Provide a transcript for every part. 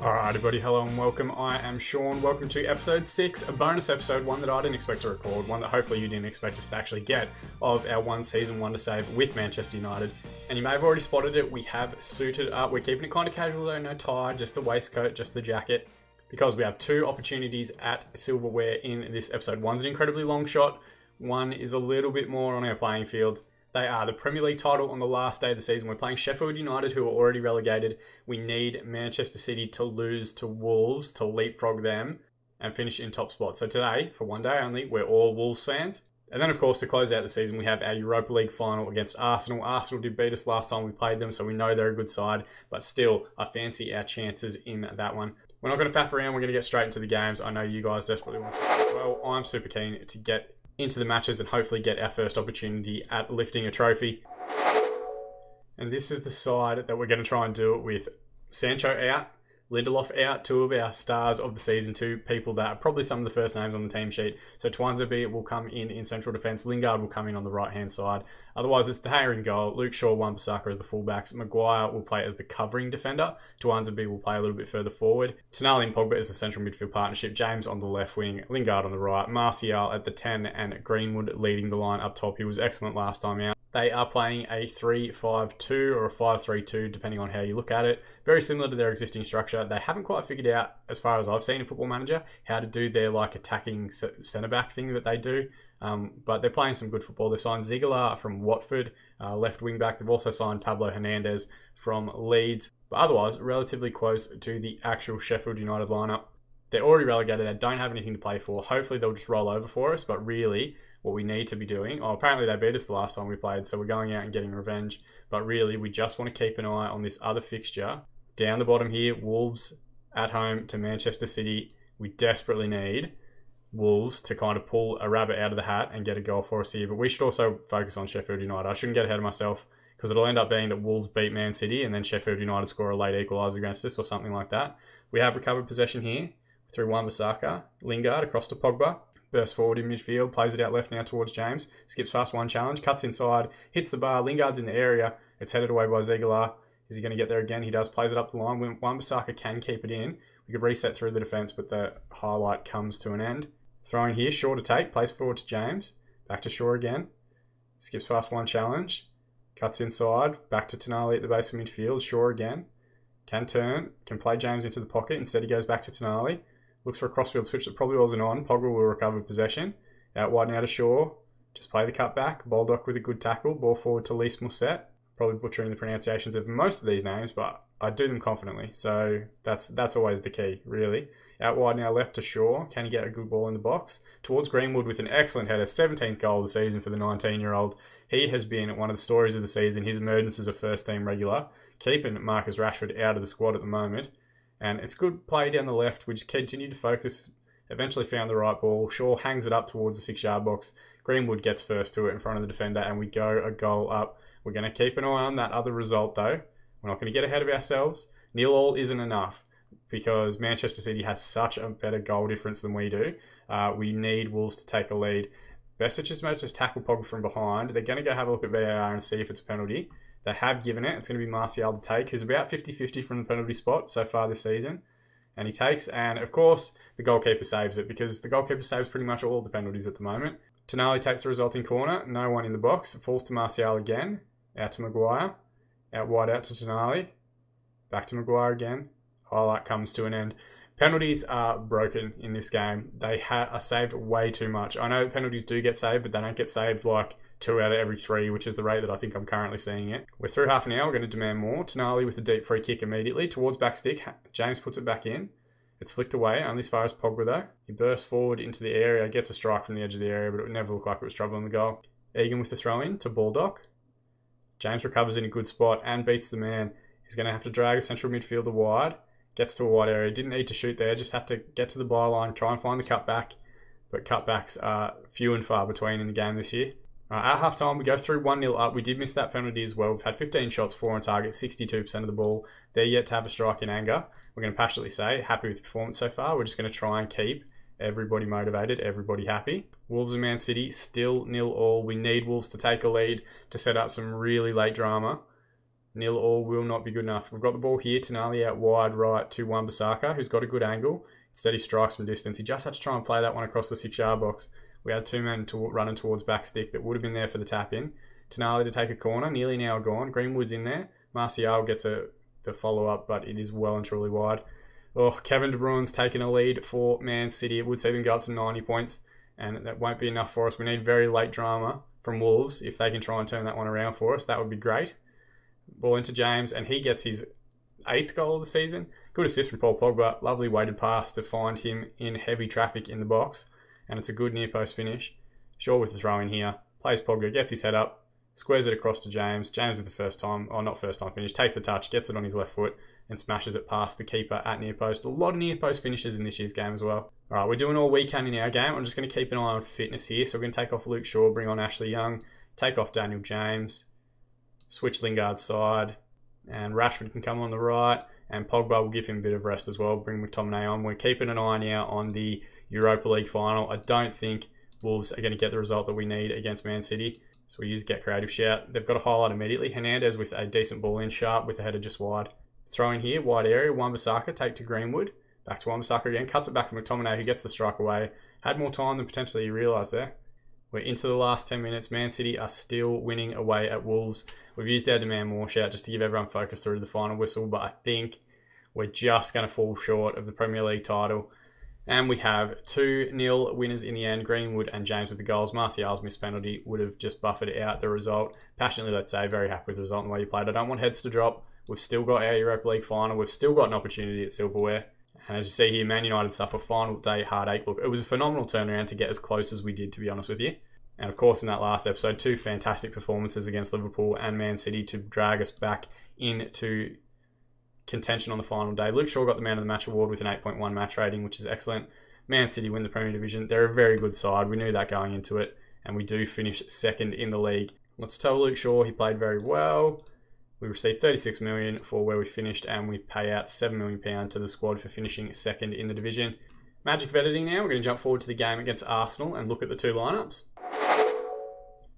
Alright everybody, hello and welcome. I am Sean. Welcome to episode 6, a bonus episode, one that I didn't expect to record, one that hopefully you didn't expect us to actually get, of our one season wonder save with Manchester United. And you may have already spotted it, we have suited up. We're keeping it kind of casual though, no tie, just the waistcoat, just the jacket, because we have two opportunities at silverware in this episode. One's an incredibly long shot, one is a little bit more on our playing field. They are the Premier League title on the last day of the season. We're playing Sheffield United, who are already relegated. We need Manchester City to lose to Wolves to leapfrog them and finish in top spot. So today, for one day only, we're all Wolves fans. And then, of course, to close out the season, we have our Europa League final against Arsenal. Arsenal did beat us last time we played them, so we know they're a good side. But still, I fancy our chances in that one. We're not going to faff around. We're going to get straight into the games. I know you guys desperately want to as well. I'm super keen to get into the matches and hopefully get our first opportunity at lifting a trophy. And this is the side that we're going to try and do it with. Sancho out, Lindelof out, two of our stars of the season, two people that are probably some of the first names on the team sheet. So Twanzebe will come in central defence, Lingard will come in on the right hand side. Otherwise it's the Hayer in goal, Luke Shaw, Wan-Bissaka as the fullbacks, Maguire will play as the covering defender, Twanzebe will play a little bit further forward, Tonali and Pogba as the central midfield partnership, James on the left wing, Lingard on the right, Martial at the 10 and Greenwood leading the line up top. He was excellent last time out. They are playing a 3-5-2 or a 5-3-2, depending on how you look at it. Very similar to their existing structure. They haven't quite figured out, as far as I've seen in Football Manager, how to do their attacking centre-back thing that they do. But they're playing some good football. They've signed Ziegler from Watford, left wing-back. They've also signed Pablo Hernandez from Leeds. But otherwise, relatively close to the actual Sheffield United lineup. They're already relegated. They don't have anything to play for. Hopefully, they'll just roll over for us. But really, what we need to be doing... Oh, apparently they beat us the last time we played, so we're going out and getting revenge. But really, we just want to keep an eye on this other fixture. Down the bottom here, Wolves at home to Manchester City. We desperately need Wolves to kind of pull a rabbit out of the hat and get a goal for us here. But we should also focus on Sheffield United. I shouldn't get ahead of myself, because it'll end up being that Wolves beat Man City and then Sheffield United score a late equaliser against us or something like that. We have recovered possession here through Wan-Bissaka. Lingard across to Pogba. Bursts forward in midfield, plays it out left now towards James. Skips past one challenge, cuts inside, hits the bar. Lingard's in the area. It's headed away by Ziegler. Is he going to get there again? He does. Plays it up the line. Wan-Bissaka can keep it in. We could reset through the defence, but the highlight comes to an end. Throwing here, Shaw to take. Plays forward to James. Back to Shaw again. Skips past one challenge. Cuts inside. Back to Tonali at the base of midfield. Shaw again. Can turn. Can play James into the pocket. Instead he goes back to Tonali. Looks for a crossfield switch that probably wasn't on. Pogba will recover possession. Out wide now to Shaw. Just play the cut back. Baldock with a good tackle. Ball forward to Lys Musset. Probably butchering the pronunciations of most of these names, but I do them confidently. So that's always the key, really. Out wide now left to Shaw. Can he get a good ball in the box? Towards Greenwood with an excellent header. 17th goal of the season for the 19-year-old. He has been one of the stories of the season. His emergence as a first-team regular. Keeping Marcus Rashford out of the squad at the moment. And it's good play down the left. We just continue to focus. Eventually found the right ball. Shaw hangs it up towards the 6-yard box. Greenwood gets first to it in front of the defender, and we go a goal up. We're going to keep an eye on that other result, though. We're not going to get ahead of ourselves. 0-0 isn't enough, because Manchester City has such a better goal difference than we do. We need Wolves to take a lead. Best just tackle Pogba from behind. They're going to go have a look at VAR and see if it's a penalty. They have given it. It's going to be Martial to take, who's about 50-50 from the penalty spot so far this season. And he takes, and of course, the goalkeeper saves it, because the goalkeeper saves pretty much all of the penalties at the moment. Tonali takes the resulting corner. No one in the box. It falls to Martial again. Out to Maguire. Out wide out to Tonali. Back to Maguire again. Highlight comes to an end. Penalties are broken in this game. They are saved way too much. I know penalties do get saved, but they don't get saved like 2 out of every 3, which is the rate that I think I'm currently seeing it. We're through half an hour. We're going to demand more. Tonali with a deep free kick immediately towards back stick. James puts it back in. It's flicked away, only as far as Pogba though. He bursts forward into the area, gets a strike from the edge of the area, but it would never look like it was troubling the goal. Egan with the throw-in to Baldock. James recovers in a good spot and beats the man. He's going to have to drag a central midfielder wide. Gets to a wide area. Didn't need to shoot there. Just had to get to the byline, try and find the cutback. But cutbacks are few and far between in the game this year. At half-time, we go through 1-0 up. We did miss that penalty as well. We've had 15 shots, 4 on target, 62% of the ball. They're yet to have a strike in anger. We're going to passionately say, happy with the performance so far. We're just going to try and keep everybody motivated, everybody happy. Wolves and Man City, still 0-0. We need Wolves to take a lead to set up some really late drama. Nil all will not be good enough. We've got the ball here. Tonali out wide right to Wan-Bissaka, who's got a good angle. Instead, he strikes from distance. He just had to try and play that one across the 6-yard box. We had 2 men running towards back stick that would have been there for the tap-in. Tonali to take a corner. Nearly now gone. Greenwood's in there. Martial gets the follow-up, but it is well and truly wide. Oh, Kevin De Bruyne's taken a lead for Man City. It would see them go up to 90 points, and that won't be enough for us. We need very late drama from Wolves. If they can try and turn that one around for us, that would be great. Ball into James, and he gets his 8th goal of the season. Good assist from Paul Pogba. Lovely weighted pass to find him in heavy traffic in the box, and it's a good near post finish. Shaw with the throw in here. Plays Pogba, gets his head up, squares it across to James. James with the not first time finish, takes the touch, gets it on his left foot, and smashes it past the keeper at near post. A lot of near post finishes in this year's game as well. All right, we're doing all we can in our game. I'm just going to keep an eye on fitness here. So we're going to take off Luke Shaw, bring on Ashley Young, take off Daniel James, switch Lingard's side, and Rashford can come on the right, and Pogba will give him a bit of rest as well, bring McTominay on. We're keeping an eye now on the Europa League final. I don't think Wolves are going to get the result that we need against Man City, so we use Get Creative shout. They've got a highlight immediately. Hernandez with a decent ball in, Sharp with a header just wide. Throw in here, wide area, Wan-Bissaka, take to Greenwood. Back to Wan-Bissaka again, cuts it back from McTominay, who gets the strike away. Had more time than potentially he realised there. We're into the last 10 minutes. Man City are still winning away at Wolves. We've used our demand more shout just to give everyone focus through to the final whistle, but I think we're just going to fall short of the Premier League title. And we have 2-0 winners in the end. Greenwood and James with the goals. Martial's missed penalty would have just buffered out the result. Passionately, let's say, very happy with the result and the way you played. I don't want heads to drop. We've still got our Europa League final. We've still got an opportunity at silverware. And as you see here, Man United suffer final day heartache. Look, it was a phenomenal turnaround to get as close as we did, to be honest with you. And of course, in that last episode, 2 fantastic performances against Liverpool and Man City to drag us back into contention on the final day. Luke Shaw got the Man of the Match award with an 8.1 match rating, which is excellent. Man City win the Premier Division. They're a very good side. We knew that going into it. And we do finish 2nd in the league. Let's tell Luke Shaw he played very well. We received 36 million for where we finished, and we pay out £7 million to the squad for finishing 2nd in the division. Magic of editing now. We're going to jump forward to the game against Arsenal and look at the 2 lineups.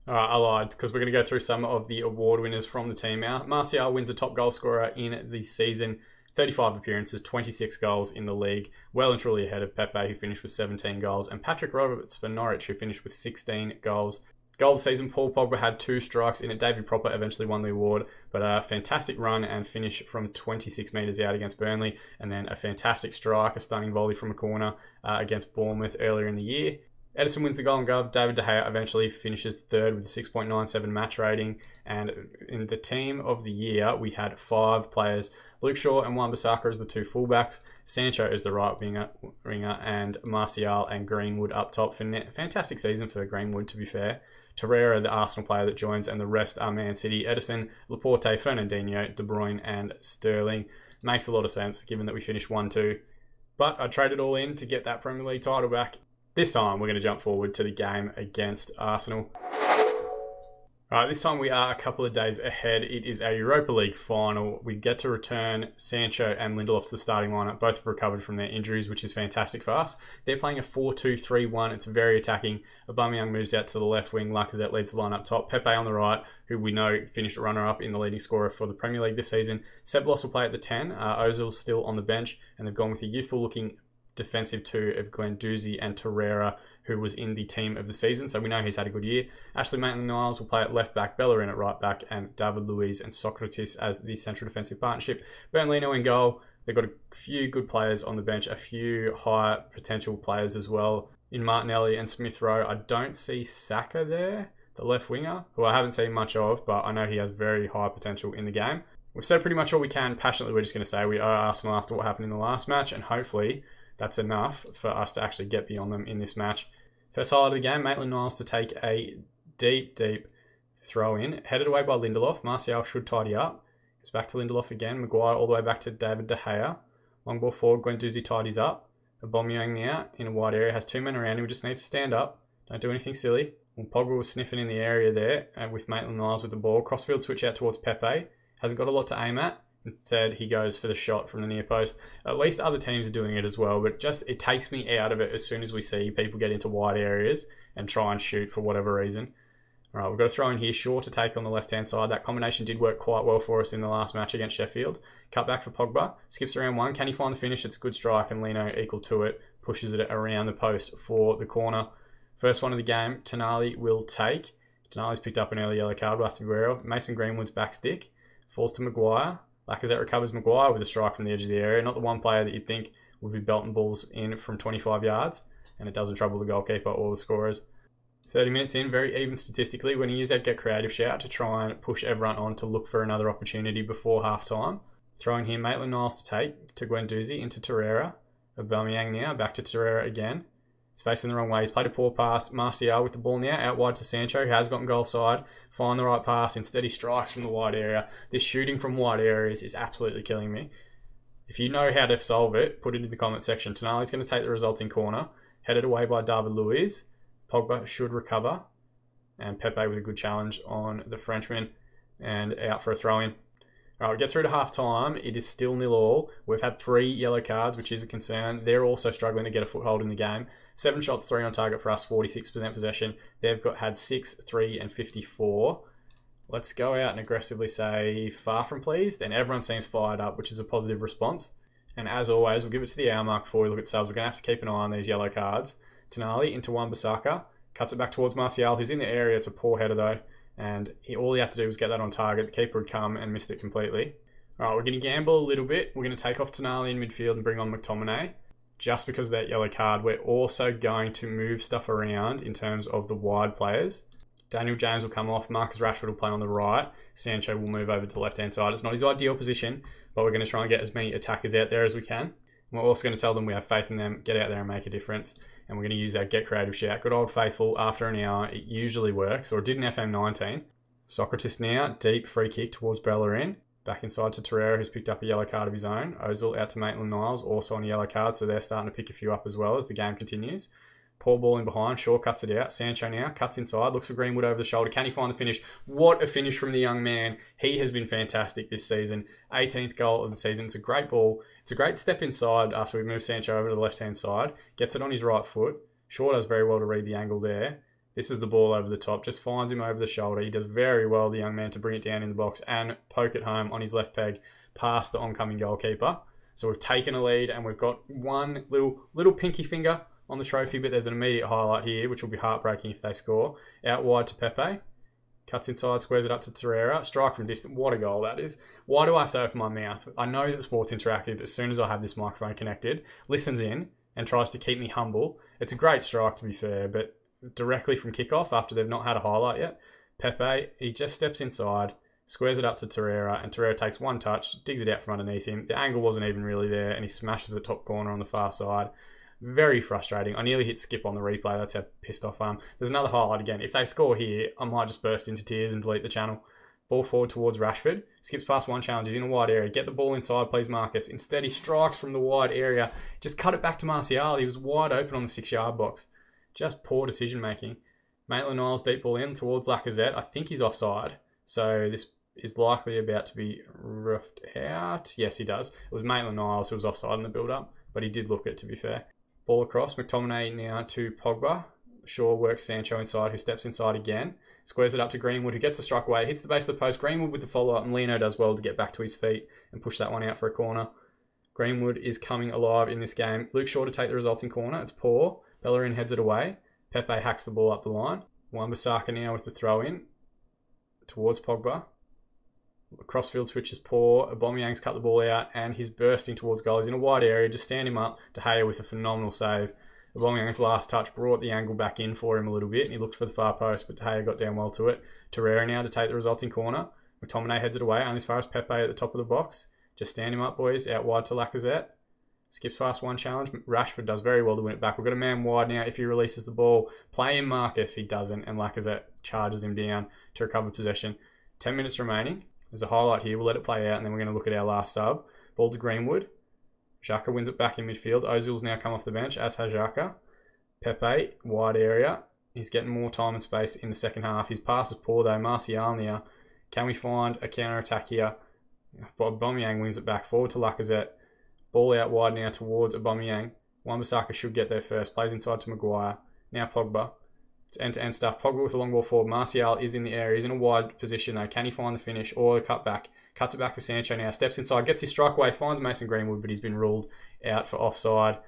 Alright, I lied, because we're going to go through some of the award winners from the team now. Martial wins the top goal scorer in the season. 35 appearances, 26 goals in the league. Well and truly ahead of Pepe, who finished with 17 goals. And Patrick Roberts for Norwich, who finished with 16 goals. Goal of the season, Paul Pogba had 2 strikes in it. David Propper eventually won the award, but a fantastic run and finish from 26 metres out against Burnley, and then a fantastic strike, a stunning volley from a corner against Bournemouth earlier in the year. Edison wins the Golden Glove. David De Gea eventually finishes 3rd with a 6.97 match rating, and in the team of the year, we had 5 players. Luke Shaw and Wan-Bissaka as the 2 fullbacks, Sancho is the right winger, and Martial and Greenwood up top. Fantastic season for Greenwood, to be fair. Torreira, the Arsenal player that joins, and the rest are Man City. Edison, Laporte, Fernandinho, De Bruyne, and Sterling. Makes a lot of sense, given that we finished 1-2. But I traded all in to get that Premier League title back. This time, we're going to jump forward to the game against Arsenal. Alright, this time we are a couple of days ahead. It is our Europa League final. We get to return Sancho and Lindelof to the starting lineup. Both have recovered from their injuries, which is fantastic for us. They're playing a 4-2-3-1. It's very attacking. Aubameyang moves out to the left wing. Lacazette leads the line up top. Pepe on the right, who we know finished runner-up in the leading scorer for the Premier League this season. Seblos will play at the 10. Ozil's still on the bench, and they've gone with a youthful-looking defensive 2 of Guendouzi and Torreira, who was in the team of the season, so we know he's had a good year. Ashley Maitland-Niles will play at left back, Bellerin at right back, and David Luiz and Socrates as the central defensive partnership. Bernardino in goal. They've got a few good players on the bench, a few high potential players as well in Martinelli and Smith Rowe. I don't see Saka there, the left winger, who I haven't seen much of, but I know he has very high potential in the game. We've said pretty much all we can. Passionately, we're just going to say we owe Arsenal after what happened in the last match, and hopefully that's enough for us to actually get beyond them in this match. First highlight of the game, Maitland-Niles to take a deep throw in. Headed away by Lindelof. Martial should tidy up. It's back to Lindelof again. Maguire all the way back to David De Gea. Long ball forward, Guendouzi tidies up. Aubameyang now in a wide area. Has 2 men around him. We just need to stand up. Don't do anything silly. Well, Pogba was sniffing in the area there with Maitland-Niles with the ball. Crossfield switch out towards Pepe. Hasn't got a lot to aim at. Instead, he goes for the shot from the near post. At least other teams are doing it as well, but it takes me out of it as soon as we see people get into wide areas and try and shoot for whatever reason. All right, we've got to throw in here. Shaw to take on the left-hand side. That combination did work quite well for us in the last match against Sheffield. Cut back for Pogba. Skips around one. Can he find the finish? It's a good strike, and Lino equal to it. Pushes it around the post for the corner. First one of the game, Tonali will take. Tonali's picked up an early yellow card we'll have to be aware of. Mason Greenwood's back stick. Falls to Maguire. Lacazette recovers Maguire with a strike from the edge of the area. Not the one player that you'd think would be belting balls in from 25 yards. And it doesn't trouble the goalkeeper or the scorers. 30 minutes in, very even statistically. We're going to use that get creative shout to try and push everyone on to look for another opportunity before half-time. Throw in here Maitland-Niles to take to Guendouzi into Torreira. Aubameyang now, back to Torreira again. He's facing the wrong way. He's played a poor pass. Martial with the ball now, out wide to Sancho, who has gotten goal side. Find the right pass. Instead, he strikes from the wide area. This shooting from wide areas is absolutely killing me. If you know how to solve it, put it in the comment section. Tonali's going to take the resulting corner. Headed away by David Luiz. Pogba should recover. And Pepe with a good challenge on the Frenchman. And out for a throw-in. All right, we get through to half-time. It is still 0-0. We've had 3 yellow cards, which is a concern. They're also struggling to get a foothold in the game. 7 shots, 3 on target for us, 46% possession. They've had 6, 3, and 54. Let's go out and aggressively say far from pleased. And everyone seems fired up, which is a positive response. And as always, we'll give it to the hour mark before we look at subs. We're going to have to keep an eye on these yellow cards. Tonali into Wan-Bissaka. Cuts it back towards Martial, who's in the area. It's a poor header, though. And all he had to do was get that on target. The keeper had come and missed it completely. All right, we're going to gamble a little bit. We're going to take off Tonali in midfield and bring on McTominay. Just because of that yellow card, we're also going to move stuff around in terms of the wide players. Daniel James will come off. Marcus Rashford will play on the right. Sancho will move over to the left-hand side. It's not his ideal position, but we're going to try and get as many attackers out there as we can. And we're also going to tell them we have faith in them. Get out there and make a difference. And we're going to use that get creative shout. Good old faithful, after an hour, it usually works, or it did in FM19. Socrates now, deep free kick towards Bellerin. Back inside to Torreira, who's picked up a yellow card of his own. Ozil out to Maitland-Niles, also on a yellow card, so they're starting to pick a few up as well as the game continues. Poor ball in behind, Shaw cuts it out. Sancho now, cuts inside, looks for Greenwood over the shoulder. Can he find the finish? What a finish from the young man. He has been fantastic this season. 18th goal of the season. It's a great ball. It's a great step inside after we move Sancho over to the left-hand side. Gets it on his right foot. Shaw does very well to read the angle there. This is the ball over the top. Just finds him over the shoulder. He does very well, the young man, to bring it down in the box and poke it home on his left peg past the oncoming goalkeeper. So we've taken a lead and we've got one little pinky finger on the trophy, but there's an immediate highlight here, which will be heartbreaking if they score. Out wide to Pepe. Cuts inside, squares it up to Torreira. Strike from distance. What a goal that is. Why do I have to open my mouth? I know that Sports Interactive, as soon as I have this microphone connected, listens in and tries to keep me humble. It's a great strike, to be fair, but directly from kickoff after they've not had a highlight yet. Pepe, he just steps inside, squares it up to Torreira, and Torreira takes one touch, digs it out from underneath him. The angle wasn't even really there, and he smashes the top corner on the far side. Very frustrating. I nearly hit skip on the replay. That's how pissed off I am. There's another highlight again. If they score here, I might just burst into tears and delete the channel. Ball forward towards Rashford. Skips past one challenge. He's in a wide area. Get the ball inside, please, Marcus. Instead, he strikes from the wide area. Just cut it back to Martial. He was wide open on the 6-yard box. Just poor decision-making. Maitland-Niles deep ball in towards Lacazette. I think he's offside. So this is likely about to be roughed out. Yes, he does. It was Maitland-Niles who was offside in the build-up, but he did look it, to be fair. Ball across. McTominay now to Pogba. Shaw works Sancho inside, who steps inside again. Squares it up to Greenwood, who gets the strike away. Hits the base of the post. Greenwood with the follow-up, and Lino does well to get back to his feet and push that one out for a corner. Greenwood is coming alive in this game. Luke Shaw to take the resulting corner. It's poor. Bellerin heads it away. Pepe hacks the ball up the line. Wan-Bissaka now with the throw-in towards Pogba. Crossfield switch is poor. Aubameyang's cut the ball out and he's bursting towards goal. He's in a wide area. Just stand him up. De Gea with a phenomenal save. Aubameyang's last touch brought the angle back in for him a little bit and he looked for the far post, but De Gea got down well to it. Torreira now to take the resulting corner. McTominay heads it away only as far as Pepe at the top of the box. Just stand him up, boys. Out wide to Lacazette. Skips past one challenge. Rashford does very well to win it back. We've got a man wide now. If he releases the ball, play him Marcus. He doesn't, and Lacazette charges him down to recover possession. 10 minutes remaining. There's a highlight here. We'll let it play out, and then we're going to look at our last sub. Ball to Greenwood. Xhaka wins it back in midfield. Ozil's now come off the bench, as has Xhaka. Pepe, wide area. He's getting more time and space in the second half. His pass is poor, though. Martial now. Can we find a counter-attack here? Aubameyang wins it back forward to Lacazette. Ball out wide now towards Aubameyang. Wan-Bissaka should get there first. Plays inside to Maguire. Now Pogba. It's end-to-end stuff. Pogba with a long ball forward. Martial is in the area. He's in a wide position though. Can he find the finish or the cut back? Cuts it back for Sancho now. Steps inside. Gets his strike away. Finds Mason Greenwood, but he's been ruled out for offside.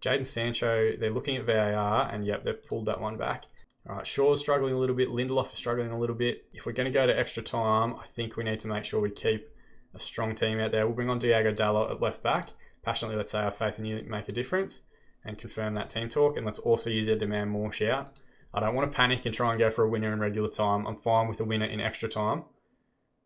Jadon Sancho, they're looking at VAR, and yep, they've pulled that one back. All right, Shaw's struggling a little bit. Lindelof is struggling a little bit. If we're going to go to extra time, I think we need to make sure we keep a strong team out there. We'll bring on Diogo Dalot at left back. Passionately, let's say our faith in you make a difference and confirm that team talk. And let's also use our demand more shout. I don't want to panic and try and go for a winner in regular time. I'm fine with a winner in extra time.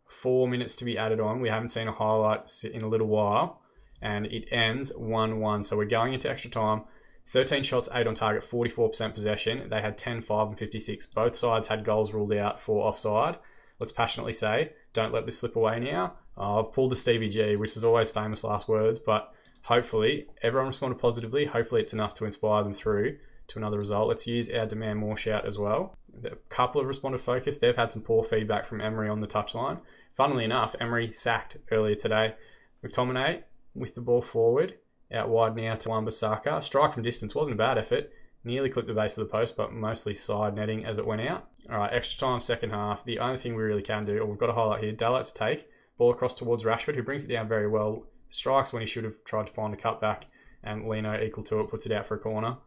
4 minutes to be added on. We haven't seen a highlight in a little while. And it ends 1-1. So we're going into extra time. 13 shots, 8 on target, 44% possession. They had 10, 5, and 56. Both sides had goals ruled out for offside. Let's passionately say, don't let this slip away now. I've pulled the Stevie G, which is always famous last words, but hopefully everyone responded positively. Hopefully it's enough to inspire them through to another result. Let's use our demand more shout as well. A couple have responded focused. They've had some poor feedback from Emery on the touchline. Funnily enough, Emery sacked earlier today. McTominay with the ball forward, out wide now to Wan-Bissaka. Strike from distance, wasn't a bad effort. Nearly clipped the base of the post, but mostly side netting as it went out. All right, extra time, second half. The only thing we really can do, or we've got a highlight here, Dalot to take. Ball across towards Rashford, who brings it down very well. Strikes when he should have tried to find a cutback, and Lino equal to it, puts it out for a corner.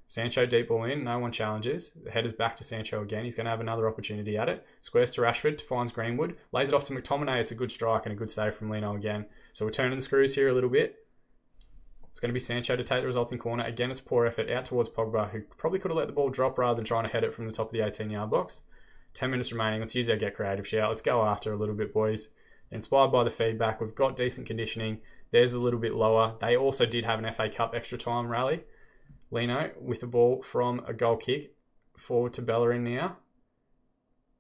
Sancho deep ball in, no one challenges. The header's back to Sancho again. He's going to have another opportunity at it. Squares to Rashford, finds Greenwood. Lays it off to McTominay. It's a good strike and a good save from Lino again. So we're turning the screws here a little bit. It's going to be Sancho to take the resulting corner. Again, it's poor effort out towards Pogba, who probably could have let the ball drop rather than trying to head it from the top of the 18-yard box. 10 minutes remaining. Let's use our get creative shout. Let's go after a little bit, boys. Inspired by the feedback, we've got decent conditioning. There's a little bit lower. They also did have an FA Cup extra time rally. Lino with the ball from a goal kick. Forward to Bellerin now.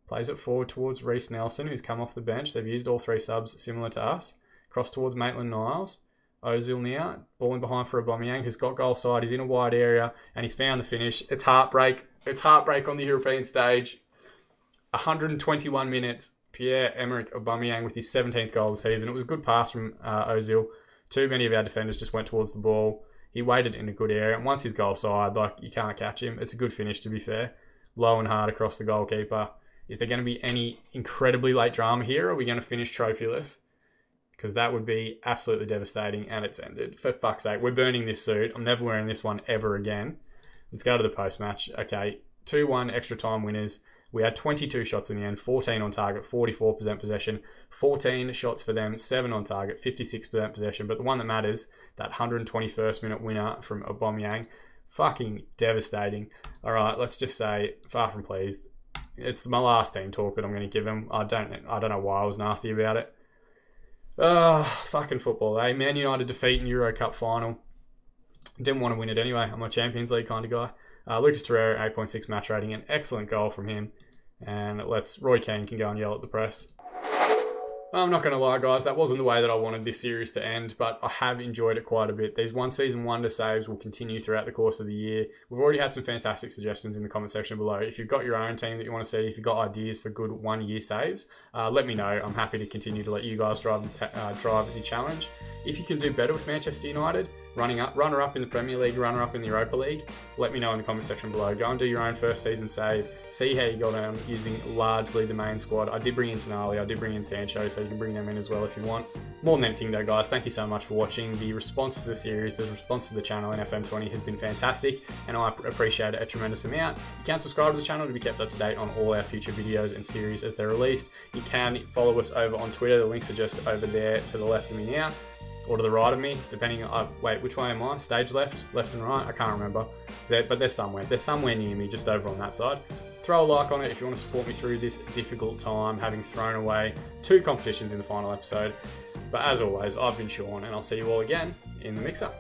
Plays it forward towards Reece Nelson, who's come off the bench. They've used all three subs similar to us. Cross towards Maitland-Niles. Ozil now, ball in behind for Aubameyang, who's got goal side. He's in a wide area, and he's found the finish. It's heartbreak. It's heartbreak on the European stage. 121 minutes. Pierre-Emerick Aubameyang with his 17th goal of the season. It was a good pass from Ozil. Too many of our defenders just went towards the ball. He waited in a good area, and once he's goal side, like, you can't catch him. It's a good finish, to be fair. Low and hard across the goalkeeper. Is there going to be any incredibly late drama here, or are we going to finish trophyless? Because that would be absolutely devastating, and it's ended. For fuck's sake, we're burning this suit. I'm never wearing this one ever again. Let's go to the post-match. Okay, 2-1 extra time winners. We had 22 shots in the end, 14 on target, 44% possession, 14 shots for them, 7 on target, 56% possession. But the one that matters, that 121st minute winner from Aubameyang, fucking devastating. All right, let's just say, far from pleased. It's my last team talk that I'm going to give him. I don't know why I was nasty about it. Fucking football, eh? Man United defeat in Euro Cup final. Didn't want to win it anyway. I'm a Champions League kind of guy. Lucas Torreira, 8.6 match rating, an excellent goal from him. And Roy Keane can go and yell at the press. I'm not going to lie, guys, that wasn't the way that I wanted this series to end, but I have enjoyed it quite a bit. These one-season wonder saves will continue throughout the course of the year. We've already had some fantastic suggestions in the comment section below. If you've got your own team that you want to see, if you've got ideas for good one-year saves, let me know. I'm happy to continue to let you guys drive the challenge. If you can do better with Manchester United, runner-up in the Premier League, runner-up in the Europa League, let me know in the comment section below. Go and do your own first season save. See how you got on using largely the main squad. I did bring in Tonali, I did bring in Sancho, so you can bring them in as well if you want. More than anything though, guys, thank you so much for watching. The response to the series, the response to the channel in FM20 has been fantastic, and I appreciate it a tremendous amount. You can subscribe to the channel to be kept up to date on all our future videos and series as they're released. You can follow us over on Twitter. The links are just over there to the left of me now. Or to the right of me, depending on, wait, which way am I? Stage left and right? I can't remember. But they're somewhere. They're somewhere near me, just over on that side. Throw a like on it if you want to support me through this difficult time, having thrown away 2 competitions in the final episode. But as always, I've been Sean, and I'll see you all again in the mix-up.